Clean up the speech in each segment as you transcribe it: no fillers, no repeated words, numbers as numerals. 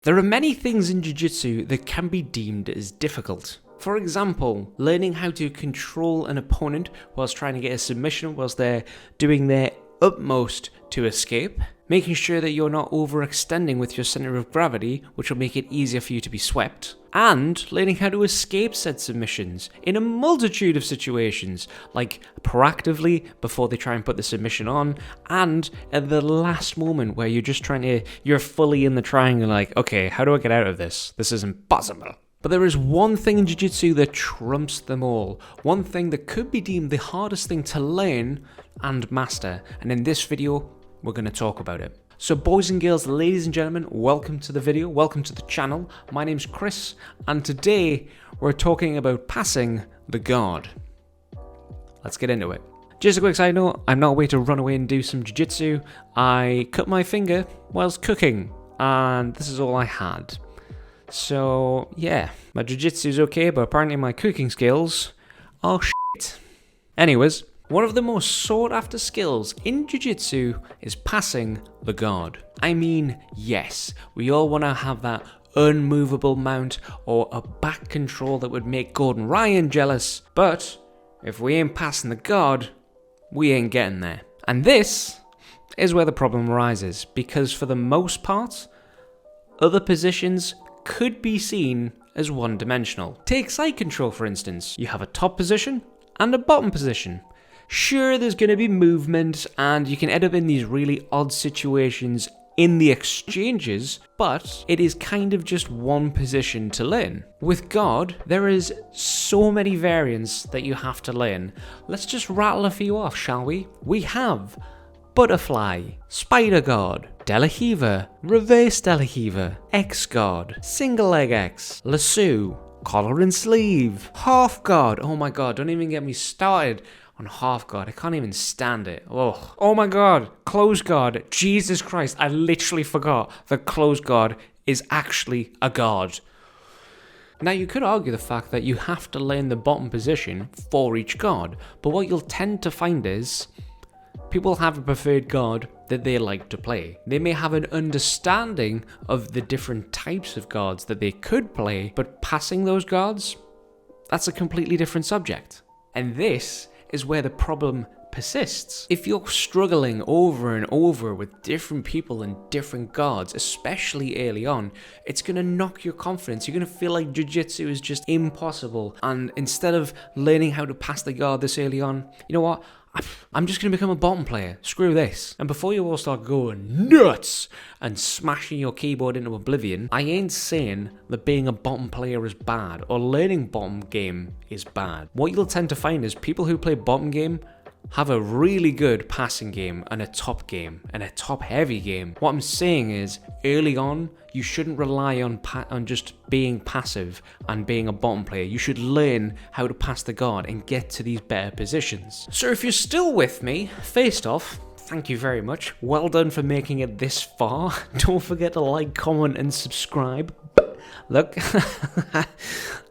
There are many things in jiu-jitsu that can be deemed as difficult. For example, learning how to control an opponent whilst trying to get a submission whilst they're doing their utmost to escape. Making sure that you're not overextending with your center of gravity, which will make it easier for you to be swept. And learning how to escape said submissions in a multitude of situations, like proactively before they try and put the submission on, and at the last moment where you're fully in the triangle, like, okay, how do I get out of this? This is impossible. But there is one thing in jiu-jitsu that trumps them all. One thing that could be deemed the hardest thing to learn and master. And in this video, we're going to talk about it. So boys and girls, ladies and gentlemen, welcome to the video, welcome to the channel. My name's Chris, and today we're talking about passing the guard. Let's get into it. Just a quick side note, I'm not away to run away and do some jiu-jitsu. I cut my finger whilst cooking, and this is all I had. So yeah, my jiu-jitsu is okay, but apparently my cooking skills are shit. Anyways, one of the most sought after skills in jiu-jitsu is passing the guard. I mean, yes, we all want to have that unmovable mount or a back control that would make Gordon Ryan jealous, but if we ain't passing the guard, we ain't getting there. And this is where the problem arises, because for the most part, other positions could be seen as one-dimensional. Take side control for instance. You have a top position and a bottom position. Sure, there's going to be movement and you can end up in these really odd situations in the exchanges, but it is kind of just one position to learn. With guard, there is so many variants that you have to learn. Let's just rattle a few off, shall we? We have butterfly, spider guard, de la riva, reverse de la riva, X guard, single leg X, lasso, collar and sleeve, half guard. Oh my god, don't even get me started on half guard. I can't even stand it. Oh my god, close guard. Jesus Christ, I literally forgot that close guard is actually a guard. Now you could argue the fact that you have to learn the bottom position for each guard, but what you'll tend to find is people have a preferred guard that they like to play. They may have an understanding of the different types of guards that they could play, but passing those guards, that's a completely different subject. And this is where the problem persists. If you're struggling over and over with different people and different guards, especially early on, it's going to knock your confidence. You're going to feel like jiu-jitsu is just impossible. And instead of learning how to pass the guard this early on, you know what? I'm just going to become a bottom player. Screw this. And before you all start going nuts and smashing your keyboard into oblivion, I ain't saying that being a bottom player is bad or learning bottom game is bad. What you'll tend to find is people who play bottom game have a really good passing game and a top game and a top heavy game. What I'm saying is early on, you shouldn't rely on just being passive and being a bottom player. You should learn how to pass the guard and get to these better positions. So if you're still with me, first off, thank you very much. Well done for making it this far. Don't forget to like, comment and subscribe. Look,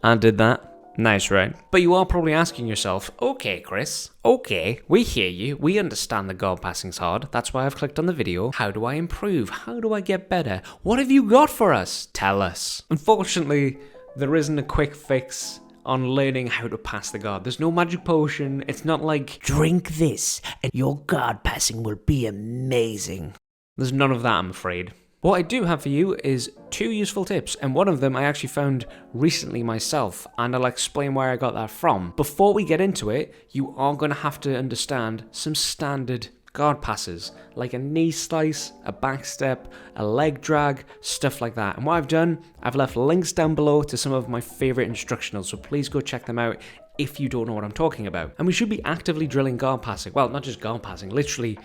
I did that. Nice, right? But you are probably asking yourself, okay, Chris, okay, we hear you, we understand the guard passing's hard, that's why I've clicked on the video. How do I improve? How do I get better? What have you got for us? Tell us. Unfortunately, there isn't a quick fix on learning how to pass the guard. There's no magic potion. It's not like, drink this and your guard passing will be amazing. There's none of that, I'm afraid. What I do have for you is 2 useful tips, and one of them I actually found recently myself, and I'll explain where I got that from. Before we get into it, you are going to have to understand some standard guard passes, like a knee slice, a back step, a leg drag, stuff like that. And what I've done, I've left links down below to some of my favorite instructionals, so please go check them out if you don't know what I'm talking about. And we should be actively drilling guard passing. Well, not just guard passing, literally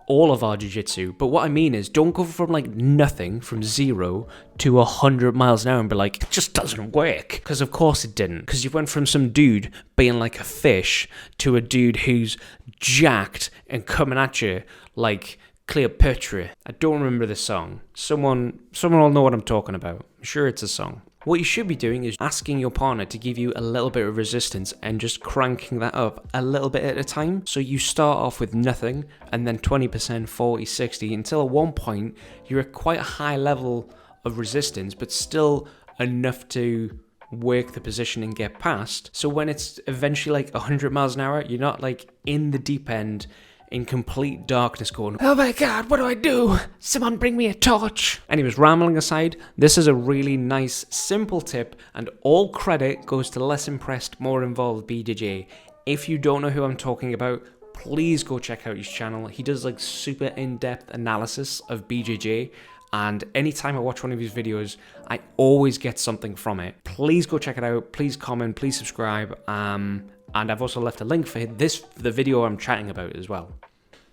all of our jiu-jitsu. But what I mean is, don't go from like nothing, from 0 to 100 miles an hour and be like, it just doesn't work. Because of course it didn't. Because you went from some dude being like a fish to a dude who's jacked and coming at you like Cleopatra. I don't remember the song. Someone will know what I'm talking about. I'm sure it's a song. What you should be doing is asking your partner to give you a little bit of resistance and just cranking that up a little bit at a time. So you start off with nothing and then 20%, 40, 60 until at one point you're at quite a high level of resistance, but still enough to work the position and get past. So when it's eventually like 100 miles an hour, you're not like in the deep end in complete darkness going, oh my god, what do I do? Someone bring me a torch. Anyways, rambling aside, this is a really nice, simple tip, and all credit goes to Less Impressed, More Involved BJJ. If you don't know who I'm talking about, please go check out his channel. He does like super in-depth analysis of BJJ, and anytime I watch one of his videos, I always get something from it. Please go check it out. Please comment, please subscribe. And I've also left a link for the video I'm chatting about as well.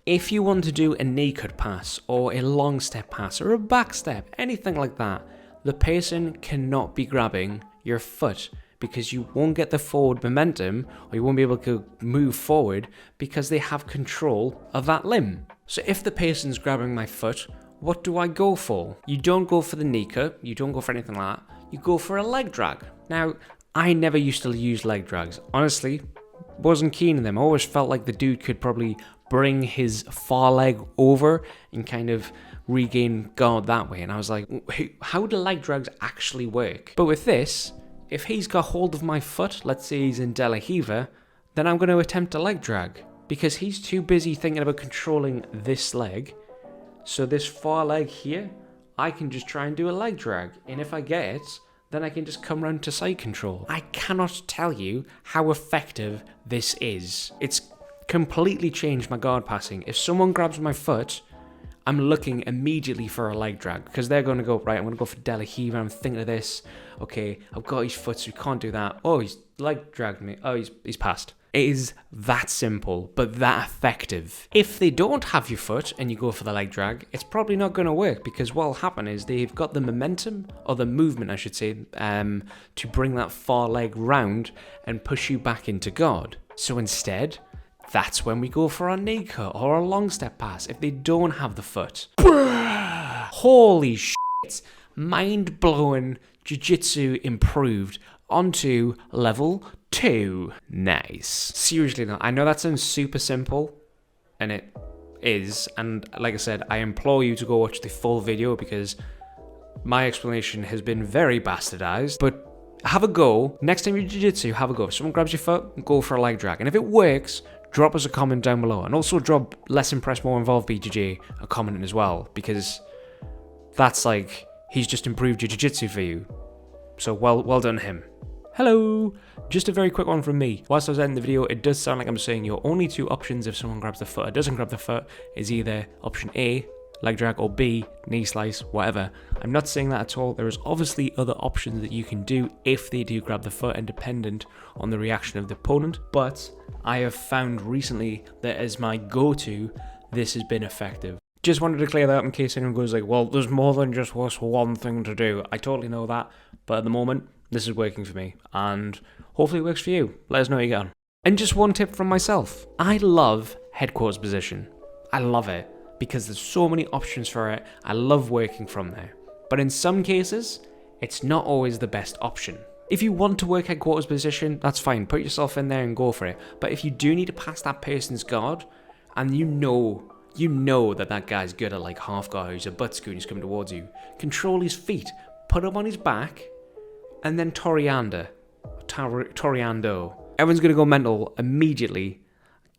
If you want to do a knee cut pass or a long step pass or a back step, anything like that, the person cannot be grabbing your foot, because you won't get the forward momentum, or you won't be able to move forward because they have control of that limb. So if the person's grabbing my foot, what do I go for? You don't go for the knee cut, you don't go for anything like that, you go for a leg drag. Now, I never used to use leg drags. Honestly, wasn't keen on them. I always felt like the dude could probably bring his far leg over and kind of regain guard that way. And I was like, how do leg drags actually work? But with this, if he's got hold of my foot, let's say he's in De La Riva, then I'm going to attempt a leg drag, because he's too busy thinking about controlling this leg. So this far leg here, I can just try and do a leg drag. And if I get it, then I can just come round to side control. I cannot tell you how effective this is. It's completely changed my guard passing. If someone grabs my foot, I'm looking immediately for a leg drag, because they're going to go, right, I'm going to go for De La Riva, I'm thinking of this. Okay, I've got his foot, so we can't do that. Oh, he's leg dragged me. Oh, he's passed. It is that simple, but that effective. If they don't have your foot and you go for the leg drag, it's probably not going to work, because what will happen is they've got the momentum, or the movement I should say, to bring that far leg round and push you back into guard. So instead, that's when we go for our knee cut or a long step pass if they don't have the foot. Holy shit. Mind-blowing jiu-jitsu improved onto level 2. Nice. Seriously though, I know that sounds super simple, and it is, and like I said, I implore you to go watch the full video, because my explanation has been very bastardized. But have a go. Next time you jiu-jitsu, have a go. If someone grabs your foot, go for a leg drag. And if it works, drop us a comment down below. And also drop Less Impressed, More Involved BJJ a comment as well, because that's like, he's just improved your jiu-jitsu for you. So well done him. Hello! Just a very quick one from me. Whilst I was ending the video, it does sound like I'm saying your only two options if someone grabs the foot or doesn't grab the foot is either option A, leg drag, or B, knee slice, whatever. I'm not saying that at all. There is obviously other options that you can do if they do grab the foot, and dependent on the reaction of the opponent. But I have found recently that as my go-to, this has been effective. Just wanted to clear that up in case anyone goes like, well, there's more than just one thing to do. I totally know that, but at the moment, this is working for me, and hopefully it works for you. Let us know how you get on. And just one tip from myself. I love headquarters position. I love it, because there's so many options for it. I love working from there. But in some cases, it's not always the best option. If you want to work headquarters position, that's fine. Put yourself in there and go for it. But if you do need to pass that person's guard, and you know that guy's good at like half guard, who's a butt scoot, he's coming towards you, control his feet, put him on his back, and then Toriando. Everyone's going to go mental immediately.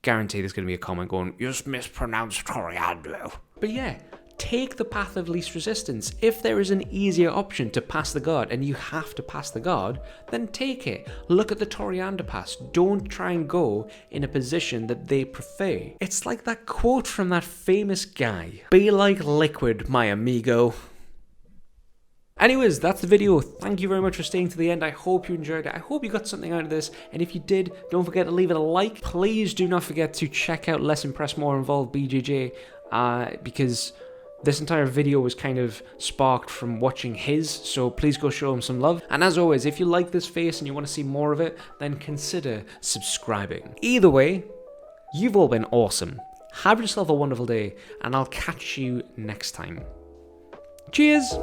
Guarantee there's going to be a comment going, you just mispronounced Toriando. But yeah, take the path of least resistance. If there is an easier option to pass the guard, and you have to pass the guard, then take it. Look at the Toriando pass. Don't try and go in a position that they prefer. It's like that quote from that famous guy. Be like liquid, my amigo. Anyways, that's the video. Thank you very much for staying to the end. I hope you enjoyed it. I hope you got something out of this. And if you did, don't forget to leave it a like. Please do not forget to check out Less Impressed, More Involved BJJ, because this entire video was kind of sparked from watching his, so please go show him some love. And as always, if you like this face and you want to see more of it, then consider subscribing. Either way, you've all been awesome. Have yourself a wonderful day, and I'll catch you next time. Cheers!